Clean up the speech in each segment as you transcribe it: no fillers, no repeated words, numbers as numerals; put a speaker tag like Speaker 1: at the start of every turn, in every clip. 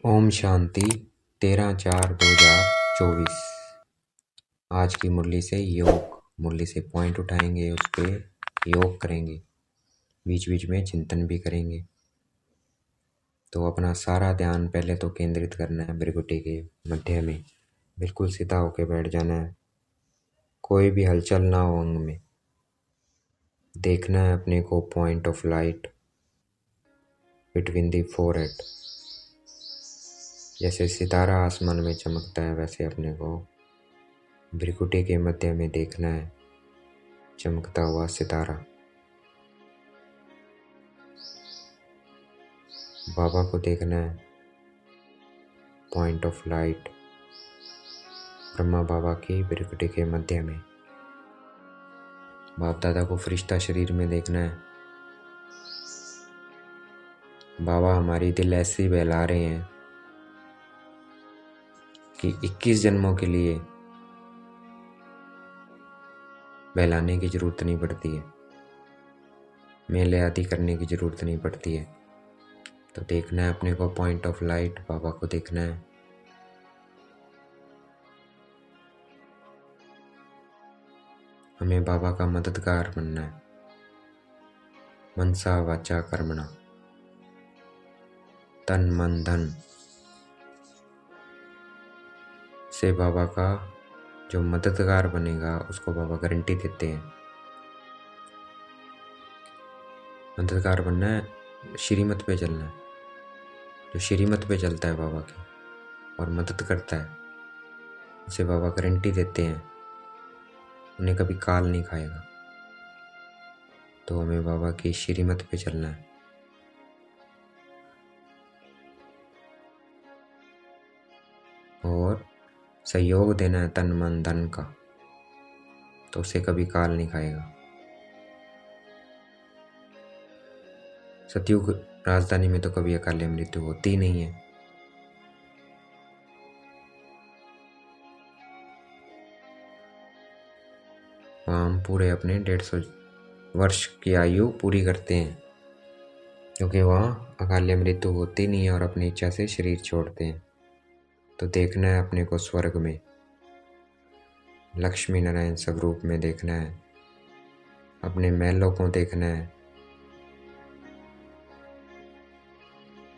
Speaker 1: ओम शांति 13/4/2024। आज की मुरली से योग मुरली से पॉइंट उठाएंगे, उस पर योग करेंगे, बीच बीच में चिंतन भी करेंगे। तो अपना सारा ध्यान पहले तो केंद्रित करना है भृकुटी के मध्य में। बिल्कुल सीधा होके बैठ जाना है, कोई भी हलचल ना हो अंग में। देखना है अपने को point of light between the forehead. जैसे सितारा आसमान में चमकता है, वैसे अपने को भृकुटी के मध्य में देखना है चमकता हुआ सितारा। बाबा को देखना है पॉइंट ऑफ लाइट ब्रह्मा बाबा की भृकुटी के मध्य में। बाप दादा को फरिश्ता शरीर में देखना है। बाबा हमारी दिल ऐसी बहला रहे हैं कि 21 जन्मों के लिए बहलाने की जरूरत नहीं पड़ती है, मेले आदि करने की जरूरत नहीं पड़ती है। तो देखना है अपने को पॉइंट ऑफ लाइट, बाबा को देखना है। हमें बाबा का मददगार बनना है। मनसा वाचा कर्मणा, तन मन धन से बाबा का जो मददगार बनेगा उसको बाबा गारंटी देते हैं। मददगार बनना है, श्रीमत पे चलना है। जो श्रीमत पे चलता है बाबा की और मदद करता है, उसे बाबा गारंटी देते हैं उन्हें कभी काल नहीं खाएगा। तो हमें बाबा की श्रीमत पे चलना है। और सहयोग देना है तन मन धन का, तो उसे कभी काल नहीं खाएगा। सतयुग राजधानी में तो कभी अकाल मृत्यु होती ही नहीं है। वहाँ हम पूरे अपने 150 वर्ष की आयु पूरी करते हैं, क्योंकि वहाँ अकाल मृत्यु होती नहीं है और अपनी इच्छा से शरीर छोड़ते हैं। तो देखना है अपने को स्वर्ग में लक्ष्मी नारायण स्वरूप में देखना है। अपने महलों को देखना है,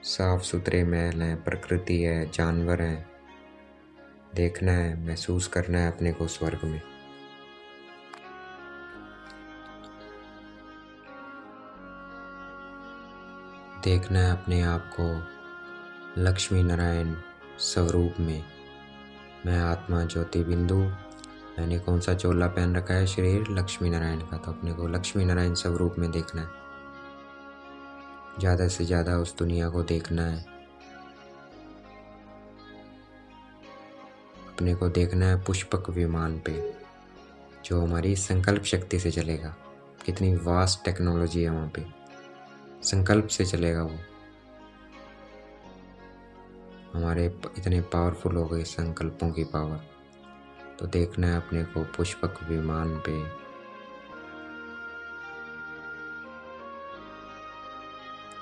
Speaker 1: साफ सुथरे महल हैं, प्रकृति है, जानवर हैं। देखना है, महसूस करना है अपने को स्वर्ग में। देखना है अपने आप को लक्ष्मी नारायण स्वरूप में। मैं आत्मा ज्योति बिंदु। मैंने कौन सा चोला पहन रखा है? शरीर लक्ष्मी नारायण का। तो अपने को लक्ष्मी नारायण स्वरूप में देखना है। ज़्यादा से ज़्यादा उस दुनिया को देखना है। अपने को देखना है पुष्पक विमान पे, जो हमारी संकल्प शक्ति से चलेगा। कितनी वास्ट टेक्नोलॉजी है वहाँ पे, संकल्प से चलेगा वो। हमारे इतने पावरफुल हो गए संकल्पों की पावर। तो देखना है अपने को पुष्पक विमान पे।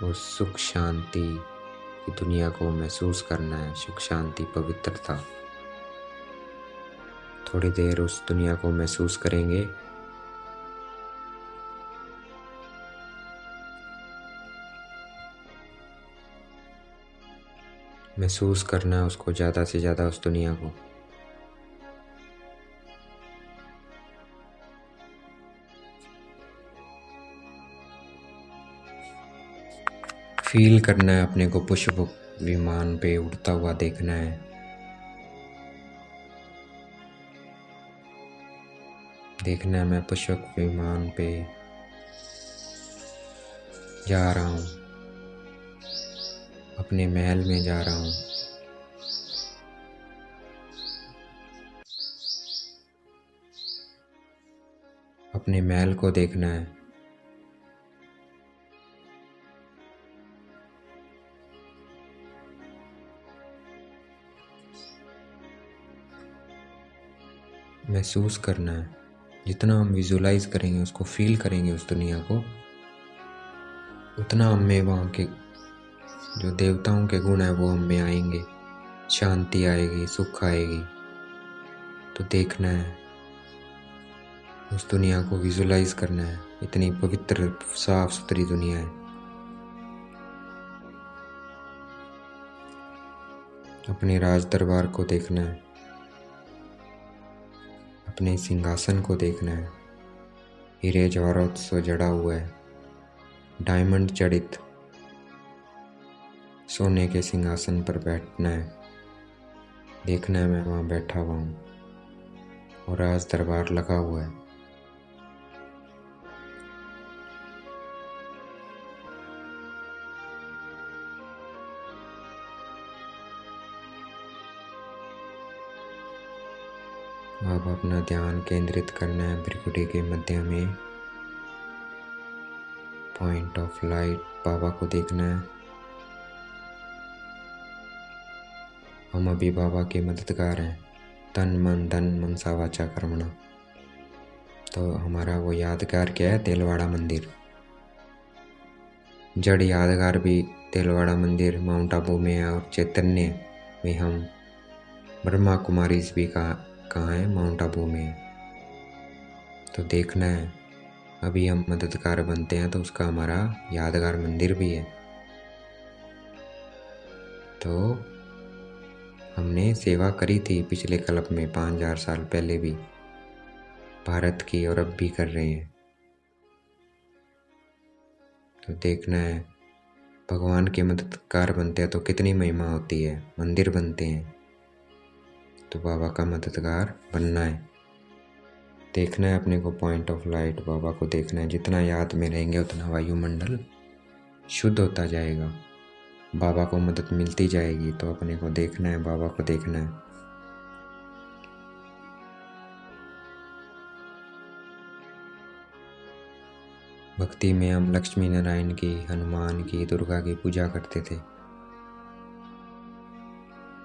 Speaker 1: वो सुख शांति की दुनिया को महसूस करना है। सुख शांति पवित्रता। थोड़ी देर उस दुनिया को महसूस करेंगे। महसूस करना है उसको, ज़्यादा से ज़्यादा उस दुनिया को। फील करना है अपने को पुष्प विमान पे उड़ता हुआ देखना है। देखना है मैं पुष्प विमान पे जा रहा हूँ, अपने महल में जा रहा हूँ। अपने महल को देखना है। महसूस करना है। जितना हम विजुलाइज करेंगे, उसको फील करेंगे उस दुनिया को, उतना हमें वहाँ के जो देवताओं के गुण है वो हम में आएंगे, शांति आएगी, सुख आएगी। तो देखना है, उस दुनिया को विजुलाइज करना है। इतनी पवित्र साफ सुथरी दुनिया है। अपने राज दरबार को देखना है, अपने सिंहासन को देखना है। हीरे जवाहरात से जड़ा हुआ है, डायमंड जड़ित सोने के सिंहासन पर बैठना है। देखना है मैं वहाँ बैठा हुआ हूँ और राज दरबार लगा हुआ है। अब अपना ध्यान केंद्रित करना है भ्रिकुटी के मध्य में, पॉइंट ऑफ लाइट बाबा को देखना है। हम अभी बाबा के मददगार हैं, तन मन धन मनसा वाचा कर्मणा। तो हमारा वो यादगार क्या है? तेलवाड़ा मंदिर। जड़ यादगार भी तेलवाड़ा मंदिर माउंट आबू में है, और चैतन्य में हम ब्रह्मा कुमारी भी कहाँ है? माउंट आबू में। तो देखना है, अभी हम मददगार बनते हैं तो उसका हमारा यादगार मंदिर भी है। तो हमने सेवा करी थी पिछले कल्प में 5000 साल पहले भी भारत की, और अब भी कर रहे हैं। तो देखना है, भगवान के मददगार बनते हैं तो कितनी महिमा होती है, मंदिर बनते हैं। तो बाबा का मददगार बनना है। देखना है अपने को पॉइंट ऑफ लाइट बाबा को देखना है। जितना याद में रहेंगे उतना वायुमंडल शुद्ध होता जाएगा, बाबा को मदद मिलती जाएगी। तो अपने को देखना है, बाबा को देखना है। भक्ति में हम लक्ष्मी नारायण की, हनुमान की, दुर्गा की पूजा करते थे,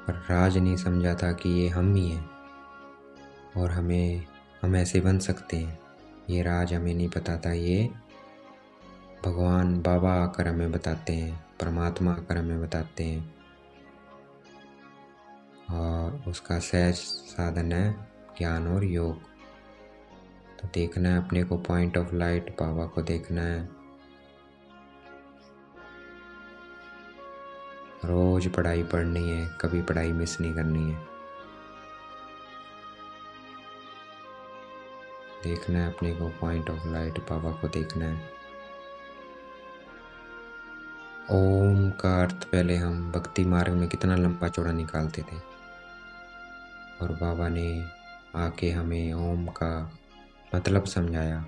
Speaker 1: पर राज नहीं समझा था कि ये हम ही हैं और हम ऐसे बन सकते हैं। ये राज हमें नहीं पता था। ये भगवान बाबा आकर हमें बताते हैं, परमात्मा आकर हमें बताते हैं, और उसका सहज साधन है ज्ञान और योग। तो देखना है अपने को पॉइंट ऑफ लाइट बाबा को देखना है। रोज पढ़ाई पढ़नी है, कभी पढ़ाई मिस नहीं करनी है। देखना है अपने को पॉइंट ऑफ लाइट बाबा को देखना है। ओम का अर्थ पहले हम भक्ति मार्ग में कितना लंबा चौड़ा निकालते थे, और बाबा ने आके हमें ओम का मतलब समझाया।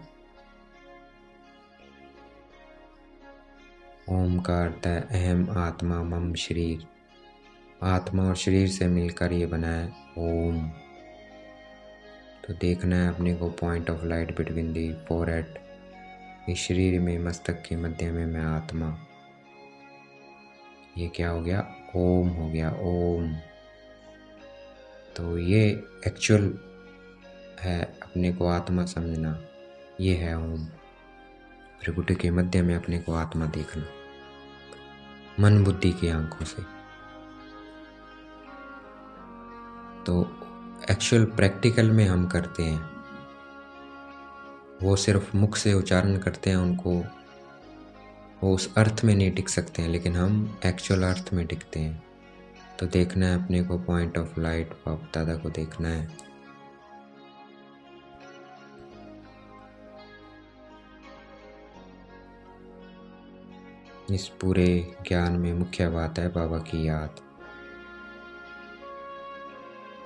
Speaker 1: ओम का अर्थ है अहम आत्मा मम शरीर। आत्मा और शरीर से मिलकर ये बना है ओम। तो देखना है अपने को point of light between the forehead. इस शरीर में मस्तक के मध्य में मैं आत्मा। ये क्या हो गया? ओम हो गया, ओम। तो ये एक्चुअल है अपने को आत्मा समझना, ये है ओम। भ्रिकुटी के मध्य में अपने को आत्मा देखना मन बुद्धि की आंखों से। तो एक्चुअल प्रैक्टिकल में हम करते हैं, वो सिर्फ मुख से उच्चारण करते हैं, उनको वो उस अर्थ में नहीं टिक सकते हैं, लेकिन हम एक्चुअल अर्थ में टिकते हैं। तो देखना है अपने को पॉइंट ऑफ लाइट बाप दादा को देखना है। इस पूरे ज्ञान में मुख्य बात है बाबा की याद।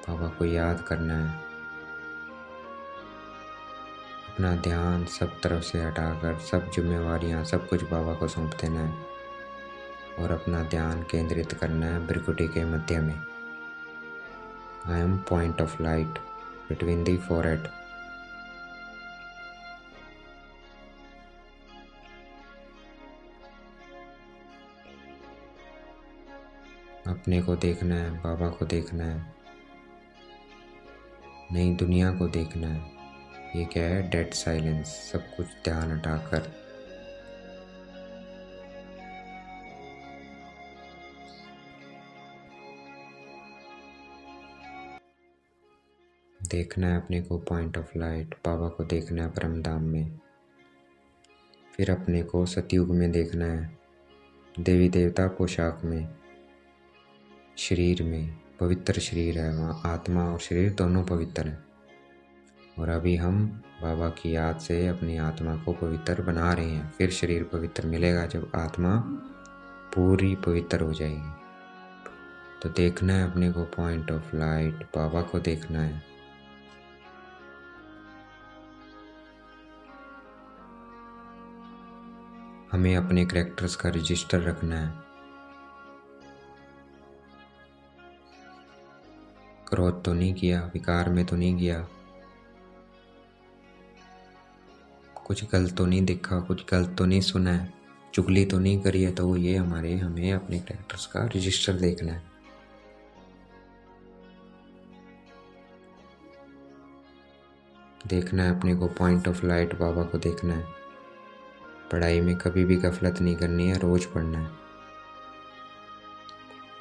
Speaker 1: बाबा को याद करना है, अपना ध्यान सब तरफ से हटाकर सब जिम्मेवारियां सब कुछ बाबा को सौंप देना है, और अपना ध्यान केंद्रित करना है भ्रिकुटी के मध्य में। I am point of light between the forehead. अपने को देखना है, बाबा को देखना है, नई दुनिया को देखना है। ये क्या है? Dead silence. सब कुछ ध्यान हटाकर देखना है अपने को पॉइंट ऑफ लाइट, बाबा को देखना है परम धाम में। फिर अपने को सतयुग में देखना है, देवी देवता पोशाक में, शरीर में, पवित्र शरीर है वहाँ, आत्मा और शरीर दोनों पवित्र हैं। और अभी हम बाबा की याद से अपनी आत्मा को पवित्र बना रहे हैं। फिर शरीर पवित्र मिलेगा जब आत्मा पूरी पवित्र हो जाएगी। तो देखना है अपने को पॉइंट ऑफ लाइट, बाबा को देखना है। हमें अपने कैरेक्टर्स का रजिस्टर रखना है। क्रोध तो नहीं किया, विकार में तो नहीं गया, कुछ गलत तो नहीं देखा, कुछ गलत तो नहीं सुना है, चुगली तो नहीं करी है। तो ये हमें अपने कैरेक्टर्स का रजिस्टर देखना है। देखना है अपने को पॉइंट ऑफ लाइट, बाबा को देखना है। पढ़ाई में कभी भी गफलत नहीं करनी है, रोज पढ़ना है।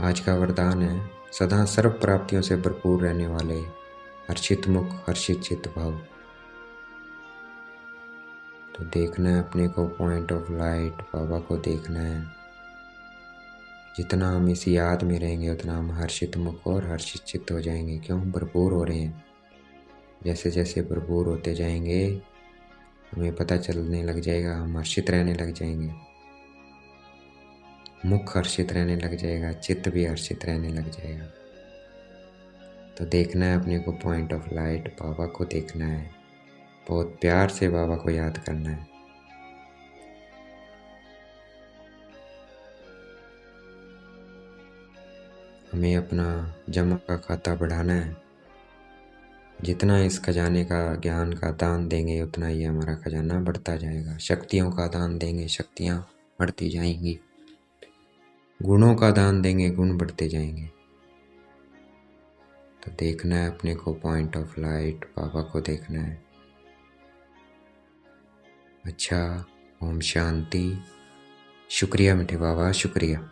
Speaker 1: आज का वरदान है सदा सर्व प्राप्तियों से भरपूर रहने वाले, हर्षित मुख हर्षित चित्त भाव। तो देखना है अपने को पॉइंट ऑफ लाइट, बाबा को देखना है। जितना हम इस याद में रहेंगे उतना हम हर्षित मुख और हर्षित चित्त हो जाएंगे। क्यों? भरपूर हो रहे हैं। जैसे जैसे भरपूर होते जाएंगे हमें पता चलने लग जाएगा, हम हर्षित रहने लग जाएंगे, मुख हर्षित रहने लग जाएगा, चित्त भी हर्षित रहने लग जाएगा। तो देखना है अपने को पॉइंट ऑफ लाइट, बाबा को देखना है। बहुत प्यार से बाबा को याद करना है। हमें अपना जमा का खाता बढ़ाना है। जितना इस खजाने का ज्ञान का दान देंगे उतना ही हमारा खजाना बढ़ता जाएगा। शक्तियों का दान देंगे, शक्तियाँ बढ़ती जाएंगी। गुणों का दान देंगे, गुण बढ़ते जाएंगे। तो देखना है अपने को पॉइंट ऑफ लाइट, बाबा को देखना है। अच्छा, ओम शांति। शुक्रिया मीठे बाबा, शुक्रिया।